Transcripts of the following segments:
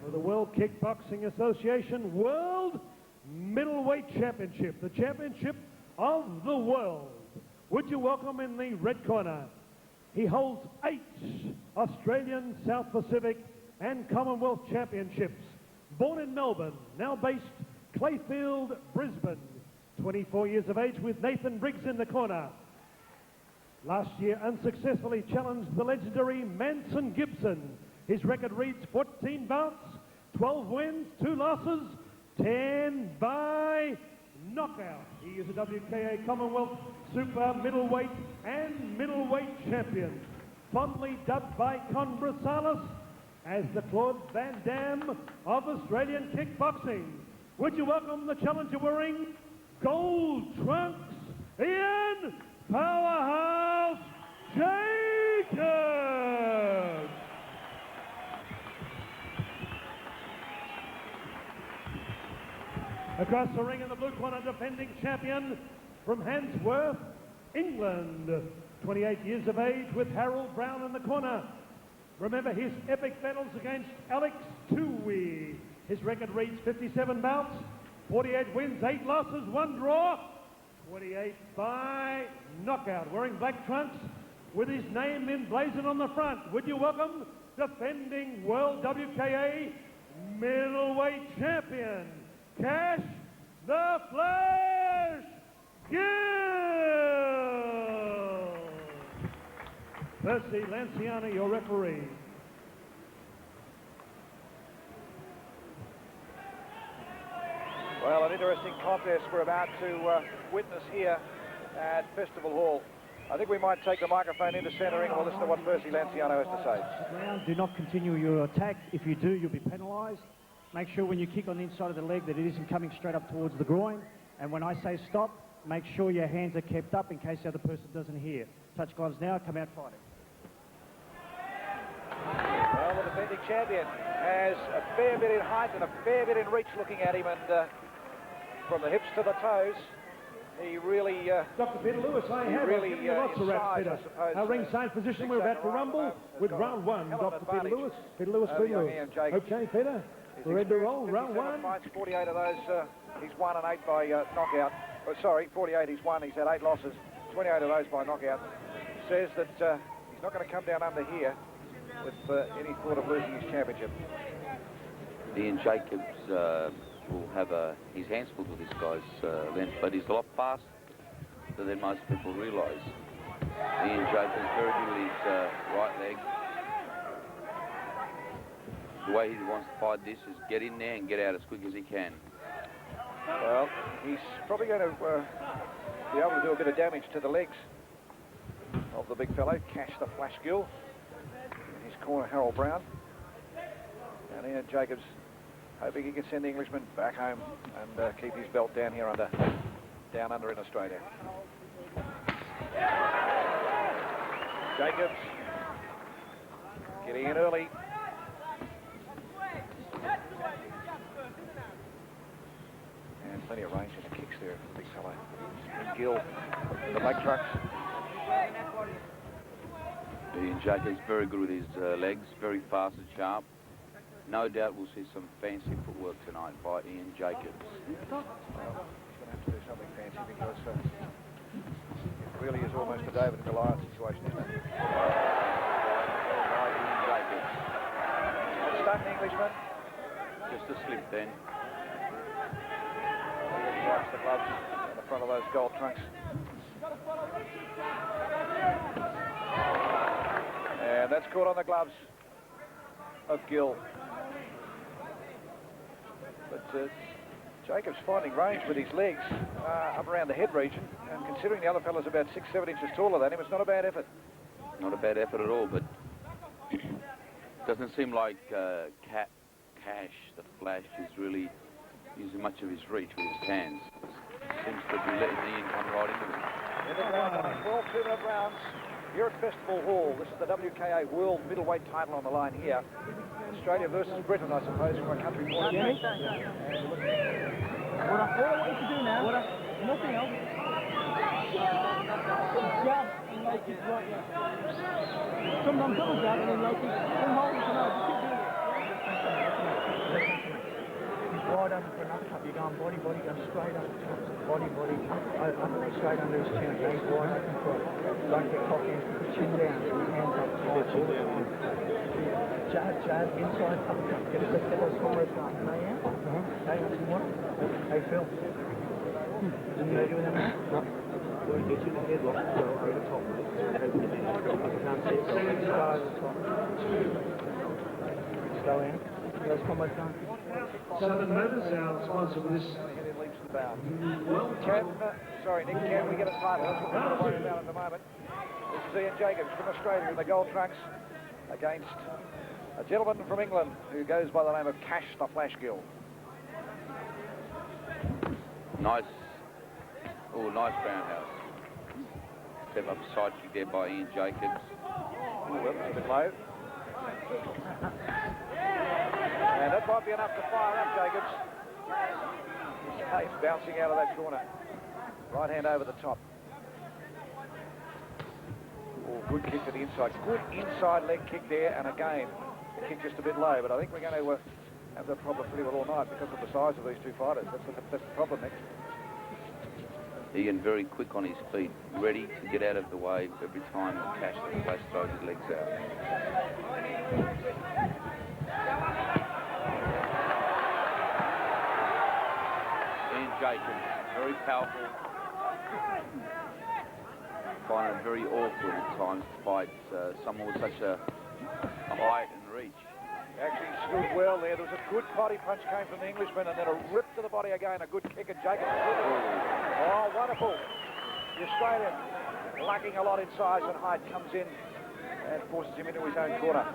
for the World Kickboxing Association World Middleweight Championship, the championship of the world. Would you welcome in the red corner? He holds 8 Australian, South Pacific and Commonwealth Championships. Born in Melbourne, now based Clayfield, Brisbane. 24 years of age with Nathan Briggs in the corner. Last year unsuccessfully challenged the legendary Manson Gibson. His record reads 14 bouts, 12 wins, 2 losses, 10 by knockout. He is a WKA Commonwealth Super Middleweight and Middleweight Champion. Fondly dubbed by Brousalis as the Claude Van Damme of Australian kickboxing. Would you welcome the challenger wearing gold trunks, Ian Powerhouse Jacobs. Across the ring in the blue corner, defending champion from Handsworth, England. 28 years of age with Harold Brown in the corner. Remember his epic battles against Alex Tui. His record reads 57 bouts, 48 wins, 8 losses, 1 draw, 28 by knockout. Wearing black trunks with his name emblazoned on the front. Would you welcome defending World WKA Middleweight Champion, Kash the Flash Gill. Percy Lanciano, your referee. Well, an interesting contest we're about to witness here at Festival Hall. I think we might take the microphone into centering and we'll listen to what Percy Lanciano has to say. Do not continue your attack. If you do, you'll be penalised. Make sure when you kick on the inside of the leg that it isn't coming straight up towards the groin. And when I say stop, make sure your hands are kept up in case the other person doesn't hear. Touch gloves now, come out fighting. Well, the defending champion has a fair bit in height and a fair bit in reach looking at him, and from the hips to the toes, he really... Dr. Peter Lewis, I have really, lots of raps, Peter. Our ringside position, we're about to rumble with round 1. Dr. Peter Lewis, Peter Lewis. Okay, Peter, we're ready to roll. Round 1. Fights, 48 of those, he's won and 8 by knockout. Oh, sorry, 48 he's won, he's had 8 losses, 28 of those by knockout. Says that he's not going to come down under here with any thought of losing his championship. Ian Jacobs will have his hands full with this guy's length, but he's a lot faster than most people realise. Ian Jacobs very good with his right leg. The way he wants to fight this is get in there and get out as quick as he can. Well, he's probably going to be able to do a bit of damage to the legs of the big fellow, Kash the Flash Gill. In his corner, Harold Brown. And Ian Jacobs hoping he can send the Englishman back home and keep his belt down here down under in Australia. Jacobs getting in early. And plenty of range in the kicks there for the big fellow. And Gill, the leg trucks. Ian Jacobs very good with his legs, very fast and sharp. No doubt we'll see some fancy footwork tonight by Ian Jacobs. Well, he's going to have to do something fancy because it really is almost a David and Goliath situation, isn't it? Ian Jacobs. Starting Englishman. Just a slip then. He wipes the gloves in the front of those gold trunks. And that's caught on the gloves of Gill. But Jacobs finding range with his legs up around the head region, and considering the other fellow's about 6-7 inches taller than him, it's not a bad effort. Not a bad effort at all, but doesn't seem like Kash the Flash is really using much of his reach with his hands. Seems to be letting Ian come right into him. In the ground, 12 2-minute rounds here at Festival Hall. This is the WKA World Middleweight Title on the line here. Australia versus Britain, I suppose, from a country point of view. What I want you to do now, nothing else. Jab and like it right now. Sometimes double jab and then like it. Don't hold it tonight, just keep doing it. body, go straight up. Body, straight under his chin. Hands wide open for it. Don't get cocky and put your chin down. Hands up tight. Chin down. Jab, inside, uppercut. Get those comrades going. Hey, you want it? Hey, Phil. Didn't you do that, mate? No. Well, you get you in the headlock, so over the top, mate. I can't see it, so let's go over the top. Let's go in. Those combos going. Southern Motors, our sponsor for this. Nick, can we get a title? That's what we're going to worry about at the moment. This is Ian Jacobs from Australia in the gold trunks against a gentleman from England who goes by the name of Kash the Flash Gill. Nice roundhouse. Step up side kick there by Ian Jacobs. Ooh, that was a bit low. And that might be enough to fire up Jacobs. His face bouncing out of that corner. Right hand over the top. Oh, good kick to the inside. Good inside leg kick there, and again, the kick just a bit low, but I think we're going to have that problem pretty well all night because of the size of these two fighters. That's the problem, Nick. Ian very quick on his feet, ready to get out of the way every time Kash the Flash throws his legs out. Ian Jacobs, very powerful. Find it very awkward at times to fight someone with such a height and reach. Actually stood well there. There was a good body punch came from the Englishman, and then a rip to the body again, a good kick, and Jacobs. Oh, wonderful. The Australian, lacking a lot in size and height, comes in and forces him into his own corner.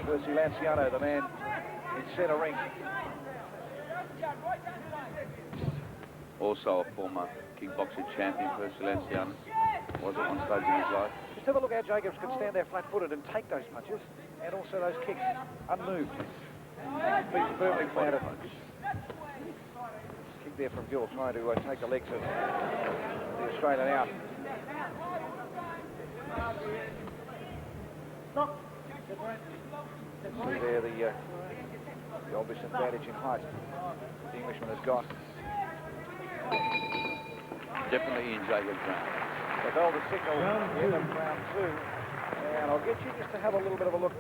Percy Lanciano, the man in centre ring. Also a former kickboxing champion, Percy Lanciano. Was at one stage in his life. Just have a look how Jacobs can stand there flat-footed and take those punches, and also those kicks, unmoved. Feet firmly planted. Kick there from Gill, trying to take the legs of the Australian out. See there the obvious advantage in height the Englishman has got. Definitely Ian Jacobs round. The bell to signal the end of round two. And I'll get you just to have a little bit of a look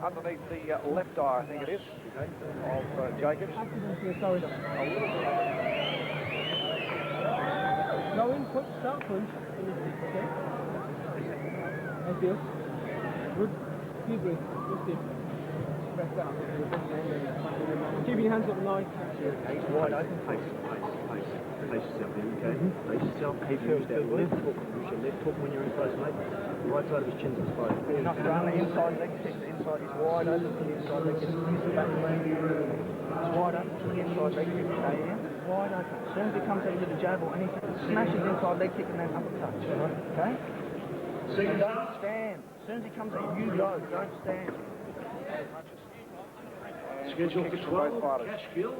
underneath the left eye, I think it is, of Jacobs. No input, start punch. Okay. Thank you. Good. Deep breath. Good step. Press down. Keep your hands up now. He's wide open. Face yourself in, okay? Face yourself. Keep use that left hook. Use your left hook when you're in close, mate. The right side of his chin's exposed. Enough to run the inside leg kick. The inside is wide open for the inside leg kick. Use the back leg. It's wide open for the inside leg kick. Okay, yeah? Wide open. As soon as he comes in with a jab or anything, smash his inside leg kick and then uppercut. Okay? Don't stand. As soon as he comes in, you go. Don't stand. Scheduled for 12, Kash Gill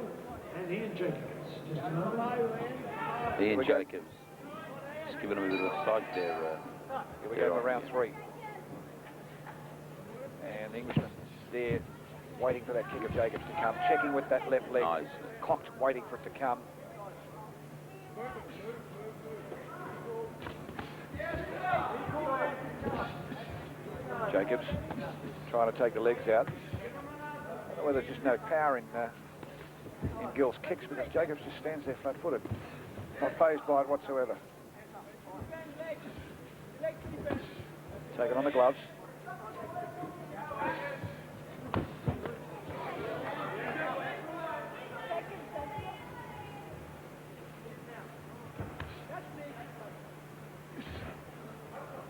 and Ian Jacobs. Ian Jacobs. Just giving him a bit of a side there. Here we go for round three. And the Englishman there waiting for that kick of Jacobs to come, checking with that left leg, Nice. cocked, waiting for it to come. Jacobs trying to take the legs out. I don't know whether there's just no power in Gill's kicks, because Jacobs just stands there flat-footed, not fazed by it whatsoever. Taking on the gloves.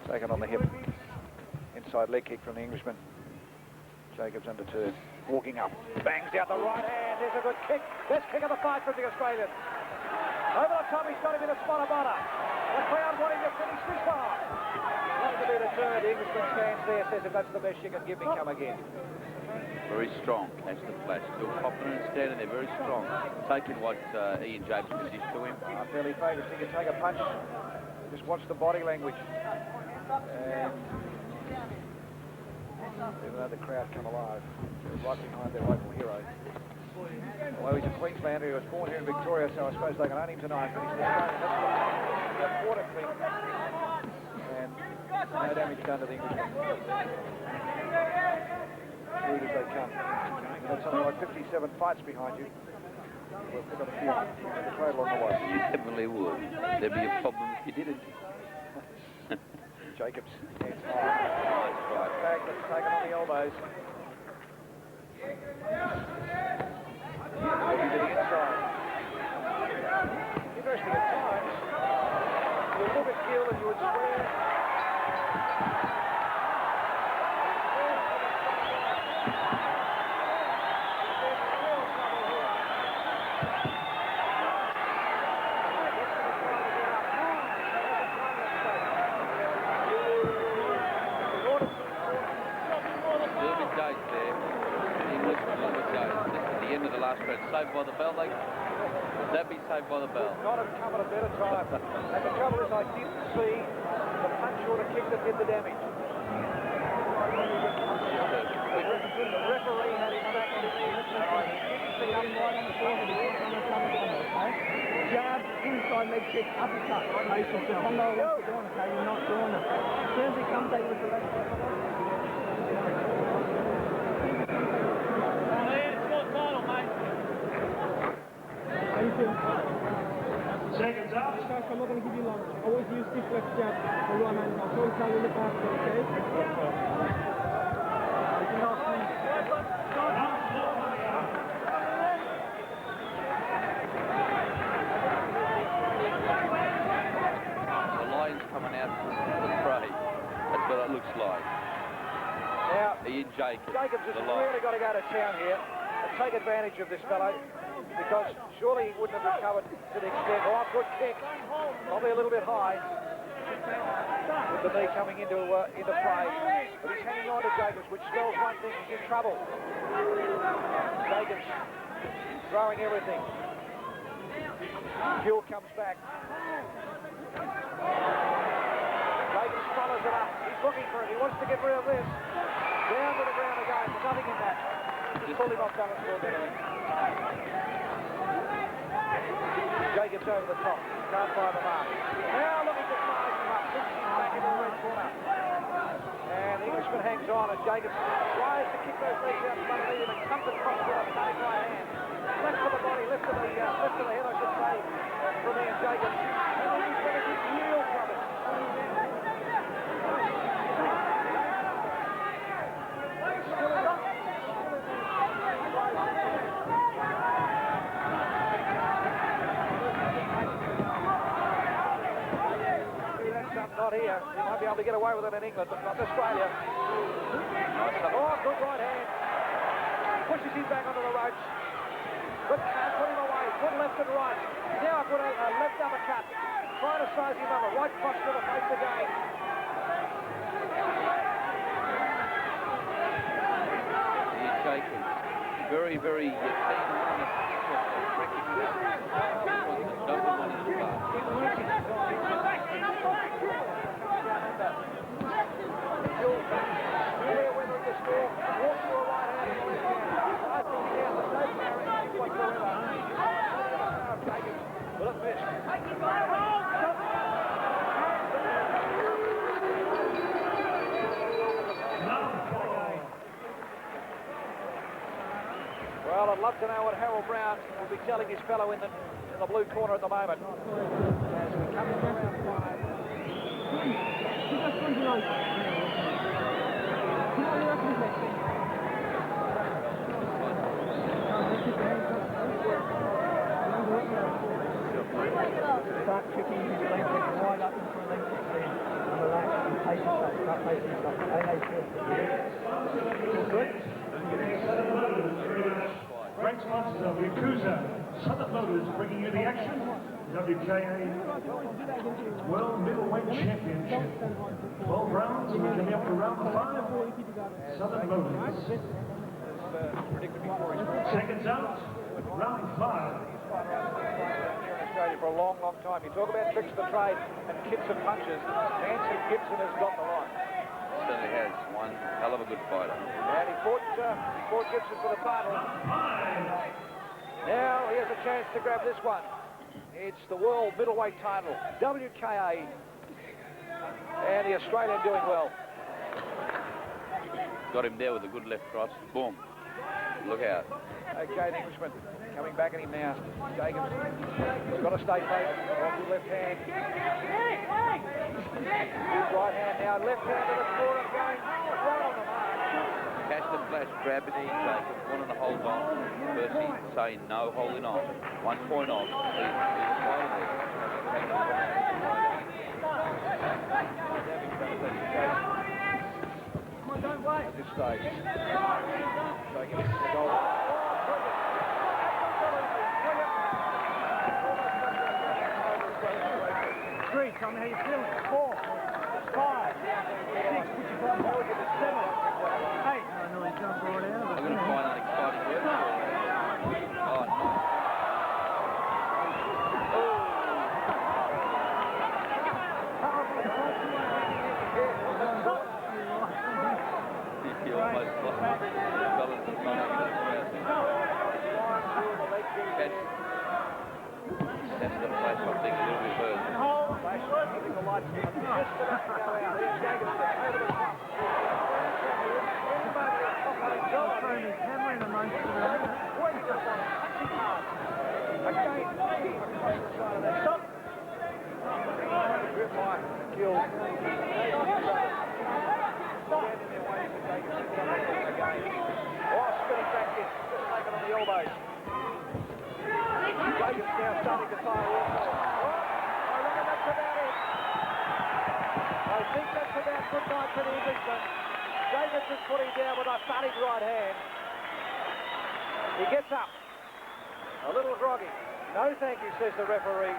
Taken on the hip. Inside leg kick from the Englishman. Jacobs undeterred. Walking up. Bangs out the right hand. There's a good kick. Best kick of the fight from the Australian. Over the top, he's got him in a spot of honor. The crowd wanting to finish this fight. Not to be deterred. The Englishman stands there, says, if that's the best you can give me, come again. Very strong, Kash the Flash. Still confident and standing there, very strong. Taking what Ian Jacobs can dish to him. Fairly favourite. He can take a punch. Just watch the body language. And the crowd come alive, right behind their local hero. Well, he's a Queenslander. He was born here in Victoria, so I suppose they can own him tonight. But he's an Australian. That's the water clean. And no damage done to the Englishman. Rude as they come. You had something like 57 fights behind you. We'll pick up a few in the trail on the way. You definitely would. There'd be a problem if you didn't. Jacobs, hands high. Right back, that's taken on the elbows. Moving to the inside. Interesting at times. You look at Gill and you would swear. Saved by the bell, like that'd be saved by the bell. Not have come at a better time. And the trouble is, I didn't see the punch or the kick that did the damage. The referee had his back on the field. Jab, inside leg kick, uppercut. Pace yourself. I'm not doing it, okay? You're not doing it. As soon as he comes out with the left foot. Seconds out. Kash, I'm not going to give you long. Always use this left jab or right hand. I'll try and tell you look after, okay? The line's coming out from the fray. That's what it looks like. Now, Ian Jacobs has the line. really got to go to town here and take advantage of this fellow, because surely he wouldn't have recovered to the extent. Oh, good kick. Probably a little bit high with the knee coming into play. But he's hanging on to Jacobs, which spells one thing: he's in trouble. Jacobs throwing everything. Gill comes back. Jacobs follows it up. He's looking for it. He wants to get rid of this. Down to the ground again. There's nothing in that. Just pulled him off balance for a minute. Jacobs over the top. Can't find the mark. Now looking to size him up. Puts him back in the right corner. And the Englishman hangs on, and Jacobs tries to kick those legs out from underneath him and comes across with a stunning right hand. Left to the body, left to the head, I should say, from Ian Jacobs. And then he's going to get real trouble. Not here. He might be able to get away with it in England, but not in Australia. Oh, good right hand. Pushes him back onto the ropes. But can't put him away. Good left and right. Now put a left uppercut. Trying to size him up. A right punch to the face again. Ian Jacobs, very, very keen on it. Well, I'd love to know what Harold Brown will be telling his fellow in the blue corner at the moment. As we come to round 5. Start kicking his leg kick right up into a leg kick there. And relax and pace yourself. Start pacing yourself. Feel good? Great sponsors of Yakuza, Southern Motors bringing you the action. WKA World Middleweight Championship. 12 rounds, and we're coming up to round 5. Southern Motors. Seconds out, round 5. For a long, long time. You talk about tricks of the trade and kicks and punches. Nancy Gibson has got the line. Certainly has. One hell of a good fighter. Fort Gibson for the title. Now he has a chance to grab this one. It's the world middleweight title, WKA, and the Australian doing well. Got him there with a good left cross. Boom. Look out. Okay, the Englishman coming back at him now. Jacobs has got to stay focused. Good left hand. Good right hand now. Left hand to the corner, going right on the mark. Cash the flash, grabbing in, Jacobs wanting to hold on. Percy saying no, holding on. 1 point off. He's fighting there. At this stage. Taking it to the goal. Three, tell me how you feeling. 4, 5, 6, put your bum forward, 7, 8. I know he jumped right out of it. I'm going to find that exciting word. Oh, no. He almost lost his balance and not having it around him. That's the flash, I think, a little bit further. Flash, keeping the lights just about to go out. Here's Jacobs over the top. Hammering amongst the Again, across the side of that. Stop. Grip line, Gill. Standing there waiting for Jacobs to come again. Oh, spinning back in, just taken on the elbows. Jacobs now starting to fire also. Oh, I reckon that's about it. I think that's about good night for the Englishman. Jacobs is putting down with a thudding right hand. He gets up. A little groggy. No thank you, says the referee.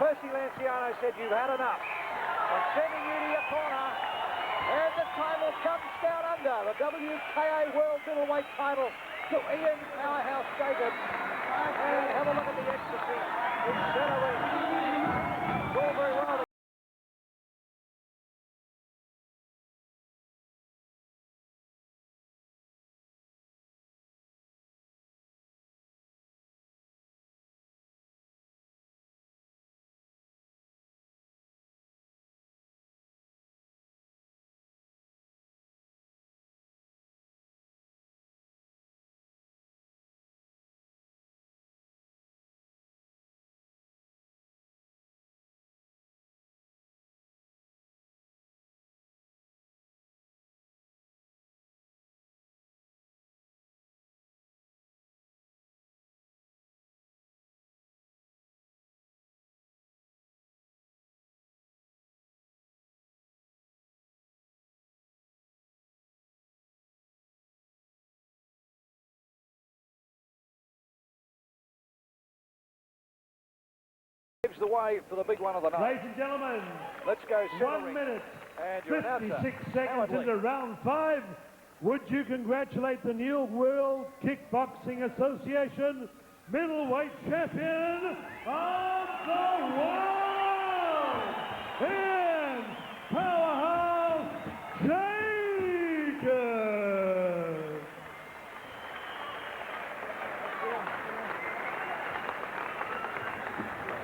Percy Lanciano said, you've had enough. I'm sending you to your corner. And the title comes down under. The WKA World Middleweight title to Ian Powerhouse Jacobs. And have a look at the ecstasy. It's centering. It's all very well. Gives the way for the big one of the night. Ladies and gentlemen, Let's go 1 centering. minute, And your announcer, 56 seconds Howard Lee. into round 5. Would you congratulate the new World Kickboxing Association middleweight champion of the world?